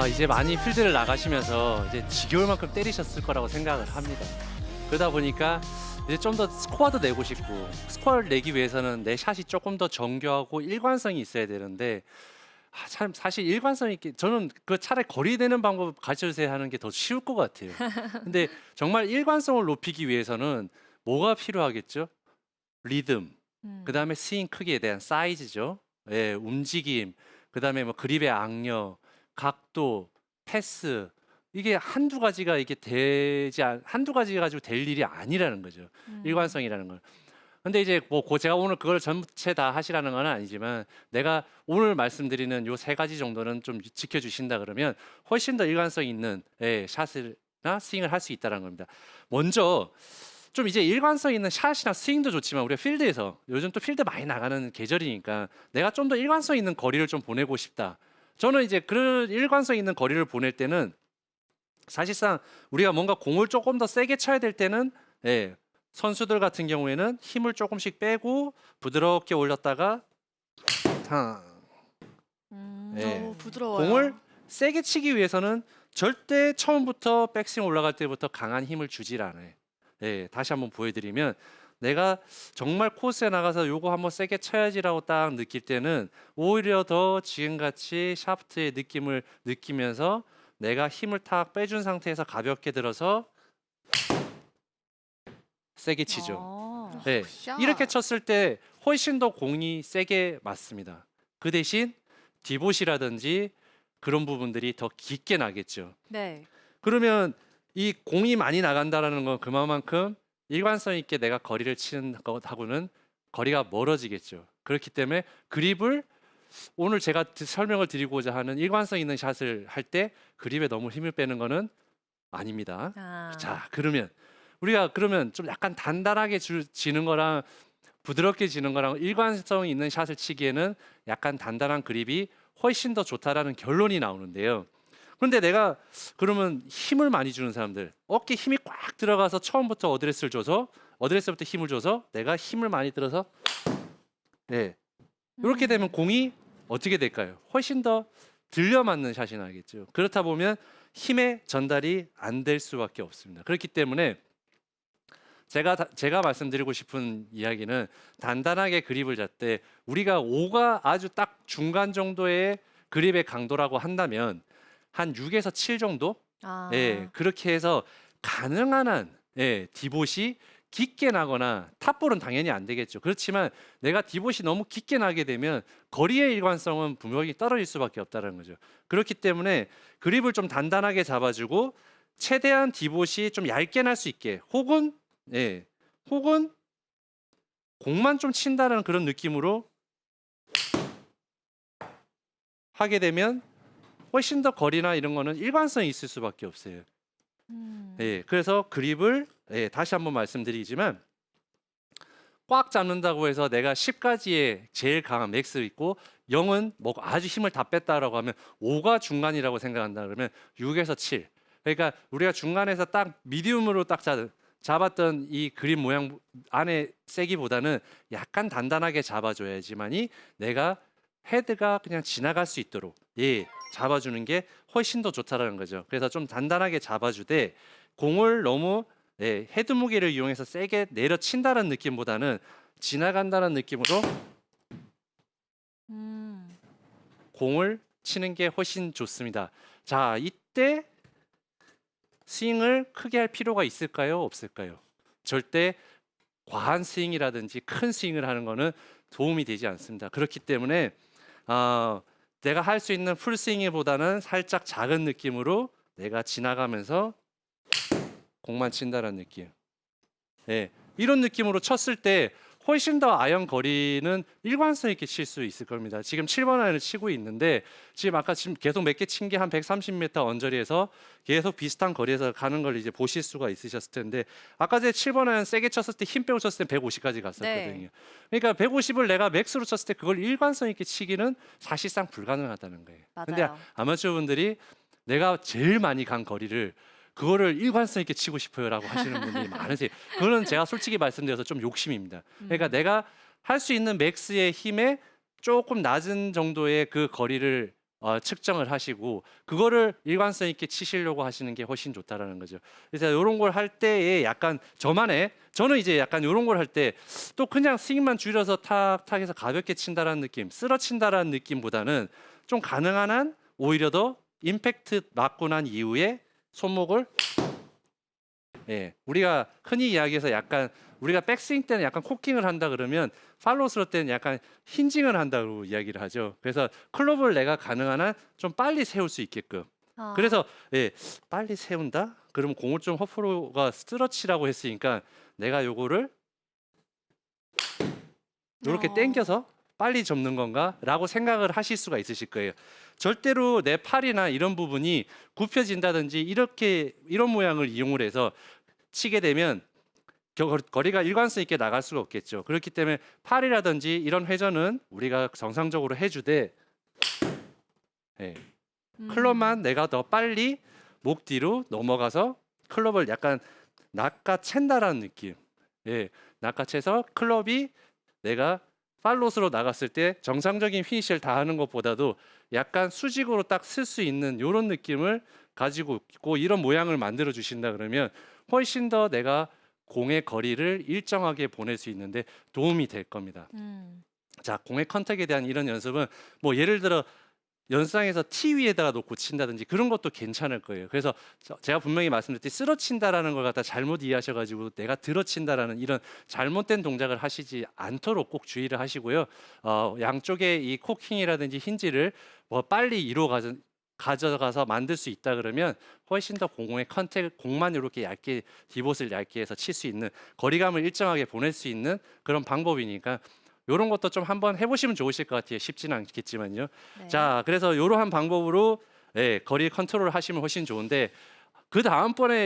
이제 많이 필드를 나가시면서 이제 지겨울 만큼 때리셨을 거라고 생각을 합니다. 그러다 보니까 이제 좀 더 스코어도 내고 싶고 스코어를 내기 위해서는 내 샷이 조금 더 정교하고 일관성이 있어야 되는데 참 사실 일관성 있게 저는 그 차라리 거리 내는 방법 가르쳐 주세요 하는 게 더 쉬울 것 같아요. 근데 정말 일관성을 높이기 위해서는 뭐가 필요하겠죠? 리듬, 음. 그다음에 스윙 크기에 대한 사이즈죠. 예, 움직임, 그다음에 뭐 그립의 악력, 각도, 패스 이게 한두 가지가 이게 한두 가지 가지고 될 일이 아니라는 거죠. 음. 일관성이라는 걸. 근데 이제 제가 오늘 그걸 전체 다 하시라는 건 아니지만 내가 오늘 말씀드리는 요 세 가지 정도는 좀 지켜주신다 그러면 훨씬 더 일관성 있는 샷을나 스윙을 할 수 있다는 겁니다. 먼저 좀 이제 일관성 있는 샷이나 스윙도 좋지만 우리가 필드에서 요즘 또 필드 많이 나가는 계절이니까 내가 좀 더 일관성 있는 거리를 좀 보내고 싶다. 저는 이제 그런 일관성 있는 거리를 보낼 때는 사실상 우리가 뭔가 공을 조금 더 세게 쳐야 될 때는 선수들 같은 경우에는 힘을 조금씩 빼고 부드럽게 올렸다가 탕. 예. 부드러워요. 공을 세게 치기 위해서는 절대 처음부터 백스윙 올라갈 때부터 강한 힘을 주질 않아요. 다시 한번 보여드리면 내가 정말 코스에 나가서 요거 한번 세게 쳐야지라고 딱 느낄 때는 오히려 더 지금같이 샤프트의 느낌을 느끼면서 내가 힘을 탁 빼준 상태에서 가볍게 들어서 세게 치죠. 네, 샷. 이렇게 쳤을 때 훨씬 더 공이 세게 맞습니다. 그 대신 디봇이라든지 그런 부분들이 더 깊게 나겠죠. 네. 그러면 이 공이 많이 나간다라는 건 그만큼 일관성 있게 내가 거리를 치는 것하고는 거리가 멀어지겠죠. 그렇기 때문에 그립을 오늘 제가 설명을 드리고자 하는 일관성 있는 샷을 할 때 그립에 너무 힘을 빼는 거는 아닙니다. 아. 자, 그러면 우리가 그러면 좀 약간 단단하게 지는 거랑 부드럽게 지는 거랑 일관성 있는 샷을 치기에는 약간 단단한 그립이 훨씬 더 좋다라는 결론이 나오는데요. 그런데 내가 그러면 힘을 많이 주는 사람들, 어깨 힘이 꽉 들어가서 처음부터 어드레스부터 힘을 줘서 내가 힘을 많이 들어서 이렇게 되면 공이 어떻게 될까요? 훨씬 더 들려 맞는 샷이 나겠죠. 그렇다 보면 힘의 전달이 안 될 수밖에 없습니다. 그렇기 때문에 제가 말씀드리고 싶은 이야기는 단단하게 그립을 잡되 우리가 5가 아주 딱 중간 정도의 그립의 강도라고 한다면 한 6에서 7 정도? 아. 그렇게 해서 가능한 한 디봇이 깊게 나거나 탑볼은 당연히 안 되겠죠. 그렇지만 내가 디봇이 너무 깊게 나게 되면 거리의 일관성은 분명히 떨어질 수밖에 없다는 거죠. 그렇기 때문에 그립을 좀 단단하게 잡아주고 최대한 디봇이 좀 얇게 날 수 있게 혹은 공만 좀 친다는 그런 느낌으로 하게 되면 훨씬 더 거리나 이런 거는 일관성이 있을 수밖에 없어요. 그래서 그립을 다시 한번 말씀드리지만 꽉 잡는다고 해서 내가 10가지의 제일 강한 맥스 있고 0은 뭐 아주 힘을 다 뺐다라고 하면 5가 중간이라고 생각한다 그러면 6에서 7. 그러니까 우리가 중간에서 딱 미디움으로 딱 잡았던 이 그립 모양 안에 세기보다는 약간 단단하게 잡아줘야지만이 내가 헤드가 그냥 지나갈 수 있도록 잡아주는 게 훨씬 더 좋다라는 거죠. 그래서 좀 단단하게 잡아주되 공을 너무 헤드 무게를 이용해서 세게 내려친다는 느낌보다는 지나간다는 느낌으로 음. 공을 치는 게 훨씬 좋습니다. 자, 이때 스윙을 크게 할 필요가 있을까요? 없을까요? 절대 과한 스윙이라든지 큰 스윙을 하는 거는 도움이 되지 않습니다. 그렇기 때문에 내가 할 수 있는 풀 스윙보다는 살짝 작은 느낌으로 내가 지나가면서 공만 친다는 느낌. 이런 느낌으로 쳤을 때 훨씬 더 아이언 거리는 일관성 있게 칠 수 있을 겁니다. 지금 7번 아이언을 치고 있는데 지금 계속 몇 개 친 게 한 130m 언저리에서 계속 비슷한 거리에서 가는 걸 이제 보실 수가 있으셨을 텐데 아까 전에 7번 아이언 세게 쳤을 때 힘 빼고 쳤을 때 150까지 갔었거든요. 네. 그러니까 150을 내가 맥스로 쳤을 때 그걸 일관성 있게 치기는 사실상 불가능하다는 거예요. 근데 맞아요. 아마추어 분들이 내가 제일 많이 간 거리를 그거를 일관성 있게 치고 싶어요라고 하시는 분들이 많으세요. 그거는 제가 솔직히 말씀드려서 좀 욕심입니다. 그러니까 내가 할 수 있는 맥스의 힘에 조금 낮은 정도의 그 거리를 측정을 하시고 그거를 일관성 있게 치시려고 하시는 게 훨씬 좋다라는 거죠. 그래서 이런 걸 할 때에 약간 저는 이제 약간 이런 걸 할 때 또 그냥 스윙만 줄여서 탁탁 해서 가볍게 친다라는 느낌, 쓰러친다라는 느낌보다는 좀 가능한 한 오히려 더 임팩트 맞고 난 이후에 손목을 우리가 흔히 이야기해서 약간 우리가 백스윙 때는 약간 코킹을 한다 그러면 팔로우 스로 때는 약간 힌징을 한다고 이야기를 하죠. 그래서 클럽을 내가 가능한 한 좀 빨리 세울 수 있게끔. 그래서 빨리 세운다? 그러면 공을 좀 허프로가 스트러치라고 했으니까 내가 요거를 이렇게 당겨서 빨리 접는 건가라고 생각을 하실 수가 있으실 거예요. 절대로 내 팔이나 이런 부분이 굽혀진다든지 이런 모양을 이용을 해서 치게 되면 거리가 일관성 있게 나갈 수가 없겠죠. 그렇기 때문에 팔이라든지 이런 회전은 우리가 정상적으로 해주되 클럽만 내가 더 빨리 목 뒤로 넘어가서 클럽을 약간 낚아챈다라는 느낌. 낚아채서 클럽이 내가 팔로스로 나갔을 때 정상적인 피니시를 다 하는 것보다도 약간 수직으로 딱 쓸 수 있는 이런 느낌을 가지고 있고 이런 모양을 만들어 주신다 그러면 훨씬 더 내가 공의 거리를 일정하게 보낼 수 있는데 도움이 될 겁니다. 자, 공의 컨택에 대한 이런 연습은 뭐 예를 들어 연습장에서 티 위에다가 놓고 친다든지 그런 것도 괜찮을 거예요. 그래서 제가 분명히 말씀드렸듯이 쓰러친다라는 걸 갖다 잘못 이해하셔가지고 내가 들어친다라는 이런 잘못된 동작을 하시지 않도록 꼭 주의를 하시고요. 양쪽에 이 코킹이라든지 힌지를 뭐 빨리 가져가서 만들 수 있다 그러면 훨씬 더 공의 컨택, 공만 이렇게 얇게 디봇을 얇게 해서 칠 수 있는 거리감을 일정하게 보낼 수 있는 그런 방법이니까 이런 것도 좀 한번 해보시면 좋으실 것 같아요. 쉽지는 않겠지만요. 네. 자, 그래서 이러한 방법으로 거리 컨트롤을 하시면 훨씬 좋은데 그 다음번에